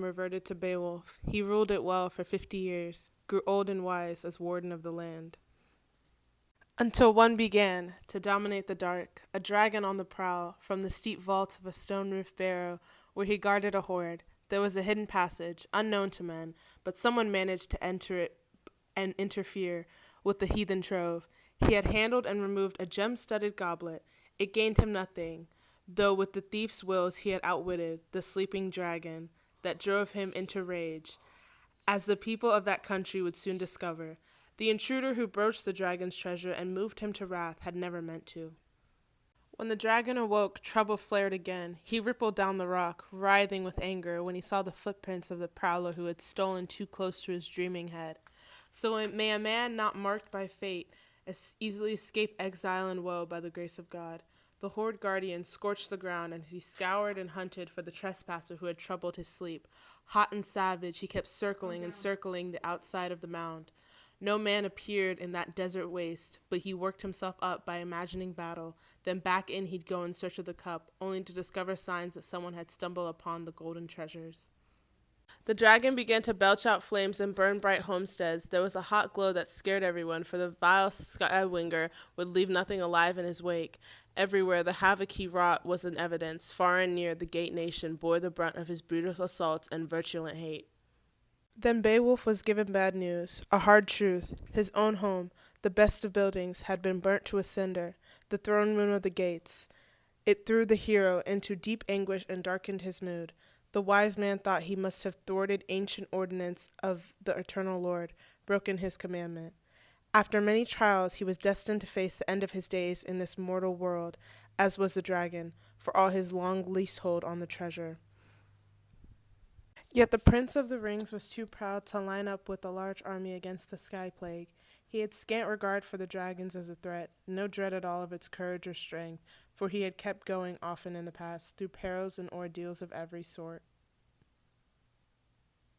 kingdom reverted to Beowulf. He ruled it well for 50 years, grew old and wise as warden of the land. Until one began to dominate the dark, a dragon on the prowl, from the steep vaults of a stone-roofed barrow where he guarded a hoard. There was a hidden passage, unknown to men, but someone managed to enter it and interfere with the heathen trove. He had handled and removed a gem-studded goblet. It gained him nothing, though with the thief's wills he had outwitted the sleeping dragon that drove him into rage, as the people of that country would soon discover. The intruder who broached the dragon's treasure and moved him to wrath had never meant to. When the dragon awoke, trouble flared again. He rippled down the rock, writhing with anger when he saw the footprints of the prowler who had stolen too close to his dreaming head. So may a man not marked by fate easily escape exile and woe by the grace of God. The horde guardian scorched the ground as he scoured and hunted for the trespasser who had troubled his sleep. Hot and savage, he kept circling and circling the outside of the mound. No man appeared in that desert waste, but he worked himself up by imagining battle. Then back in he'd go in search of the cup, only to discover signs that someone had stumbled upon the golden treasures. The dragon began to belch out flames and burn bright homesteads. There was a hot glow that scared everyone, for the vile skywinger would leave nothing alive in his wake. Everywhere the havoc he wrought was in evidence. Far and near, the Gate nation bore the brunt of his brutal assaults and virulent hate. Then Beowulf was given bad news, a hard truth. His own home, the best of buildings, had been burnt to a cinder, the throne room of the Gates. It threw the hero into deep anguish and darkened his mood. The wise man thought he must have thwarted ancient ordinance of the eternal Lord, broken his commandment. After many trials, he was destined to face the end of his days in this mortal world, as was the dragon, for all his long leasehold on the treasure. Yet the Prince of the Rings was too proud to line up with a large army against the sky plague. He had scant regard for the dragons as a threat, no dread at all of its courage or strength, for he had kept going often in the past, through perils and ordeals of every sort.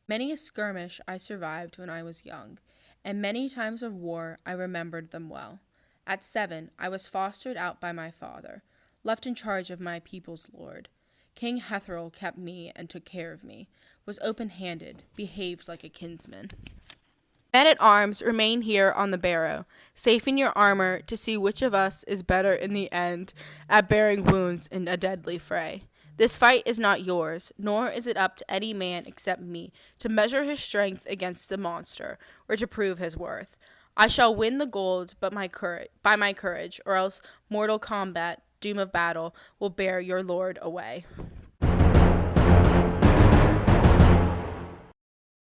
Many a skirmish I survived when I was young, and many times of war I remembered them well. At 7, I was fostered out by my father, left in charge of my people's lord. King Hethril kept me and took care of me, was open-handed, behaved like a kinsman. Men-at-arms, remain here on the barrow, safe in your armor to see which of us is better in the end at bearing wounds in a deadly fray. This fight is not yours, nor is it up to any man except me to measure his strength against the monster, or to prove his worth. I shall win the gold by my courage, or else mortal combat, doom of battle, will bear your lord away.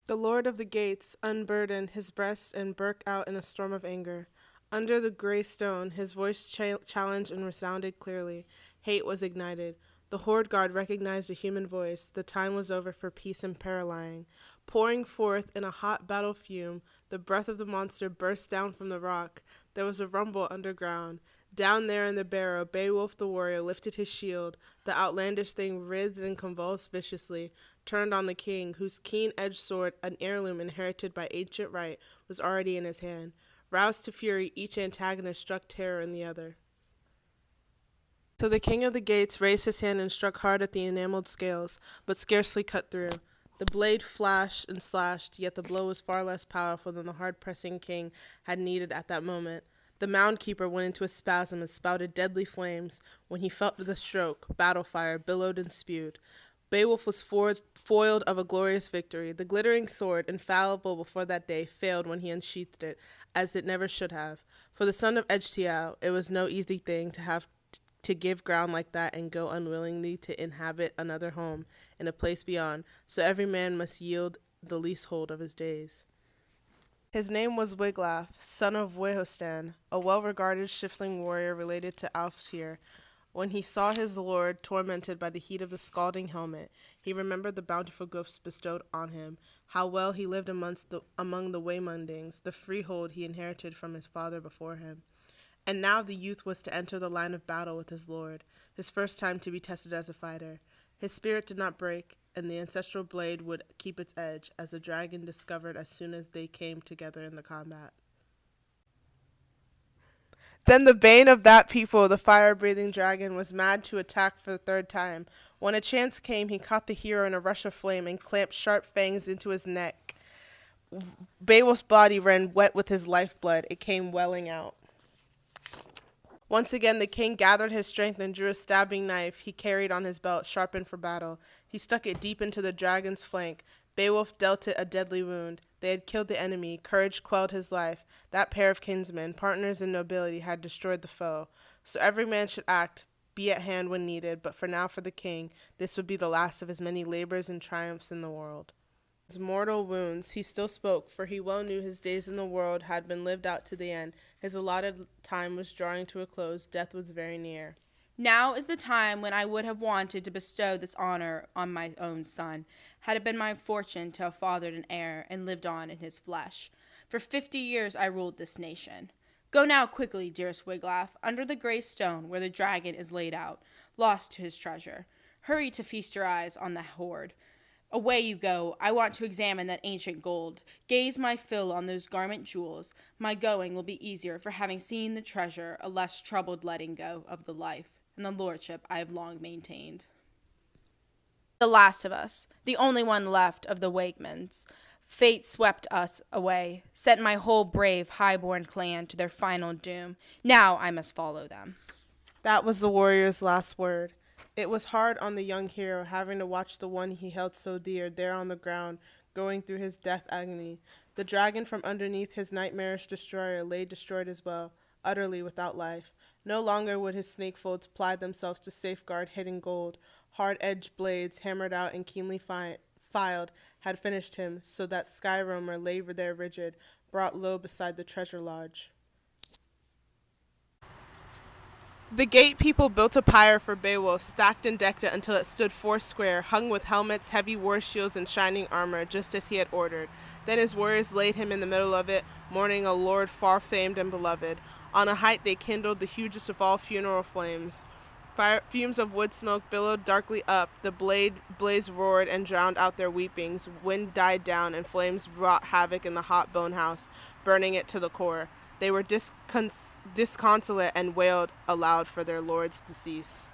The Lord of the Gates unburdened his breast and broke out in a storm of anger. Under the gray stone, his voice challenged and resounded clearly. Hate was ignited. The horde guard recognized a human voice. The time was over for peace and paralysing. Pouring forth in a hot battle fume, the breath of the monster burst down from the rock. There was a rumble underground. Down there in the barrow, Beowulf the warrior lifted his shield. The outlandish thing writhed and convulsed viciously, turned on the king, whose keen-edged sword, an heirloom inherited by ancient right, was already in his hand. Roused to fury, each antagonist struck terror in the other. So the king of the Gates raised his hand and struck hard at the enameled scales, but scarcely cut through. The blade flashed and slashed, yet the blow was far less powerful than the hard-pressing king had needed at that moment. The mound keeper went into a spasm and spouted deadly flames. When he felt the stroke, battle fire billowed and spewed. Beowulf was foiled of a glorious victory. The glittering sword, infallible before that day, failed when he unsheathed it, as it never should have. For the son of Ecgtheow, it was no easy thing to have to give ground like that and go unwillingly to inhabit another home in a place beyond, so every man must yield the leasehold of his days. His name was Wiglaf, son of Wehostan, a well-regarded shifling warrior related to Alftir. When he saw his lord tormented by the heat of the scalding helmet, he remembered the bountiful gifts bestowed on him, how well he lived among the Waymundings, the freehold he inherited from his father before him. And now the youth was to enter the line of battle with his lord, his first time to be tested as a fighter. His spirit did not break, and the ancestral blade would keep its edge, as the dragon discovered as soon as they came together in the combat. Then the bane of that people, the fire-breathing dragon, was mad to attack for the third time. When a chance came, he caught the hero in a rush of flame and clamped sharp fangs into his neck. Beowulf's body ran wet with his lifeblood. It came welling out. Once again the king gathered his strength and drew a stabbing knife he carried on his belt, sharpened for battle. He stuck it deep into the dragon's flank. Beowulf dealt it a deadly wound. They had killed the enemy. Courage quelled his life. That pair of kinsmen, partners in nobility, had destroyed the foe. So every man should act, be at hand when needed, but for now for the king, this would be the last of his many labors and triumphs in the world. His mortal wounds, he still spoke, for he well knew his days in the world had been lived out to the end. His allotted time was drawing to a close. Death was very near. Now is the time when I would have wanted to bestow this honor on my own son, had it been my fortune to have fathered an heir and lived on in his flesh. For 50 years I ruled this nation. Go now quickly, dearest Wiglaf, under the grey stone where the dragon is laid out, lost to his treasure. Hurry to feast your eyes on the hoard. Away you go. I want to examine that ancient gold. Gaze my fill on those garment jewels. My going will be easier for having seen the treasure, a less troubled letting go of the life and the lordship I have long maintained. The last of us, the only one left of the Wagemans. Fate swept us away, sent my whole brave, high-born clan to their final doom. Now I must follow them. That was the warrior's last word. It was hard on the young hero, having to watch the one he held so dear there on the ground, going through his death agony. The dragon from underneath his nightmarish destroyer lay destroyed as well, utterly without life. No longer would his snake folds ply themselves to safeguard hidden gold. Hard-edged blades, hammered out and keenly filed, had finished him, so that sky roamer lay there rigid, brought low beside the treasure lodge. The gate people built a pyre for Beowulf, stacked and decked it until it stood foursquare, hung with helmets, heavy war shields, and shining armor, just as he had ordered. Then his warriors laid him in the middle of it, mourning a lord far famed and beloved. On a height they kindled the hugest of all funeral flames. Fumes of wood smoke billowed darkly up, the blaze roared and drowned out their weepings. Wind died down, and flames wrought havoc in the hot bone house, burning it to the core. They were disconsolate and wailed aloud for their lord's decease.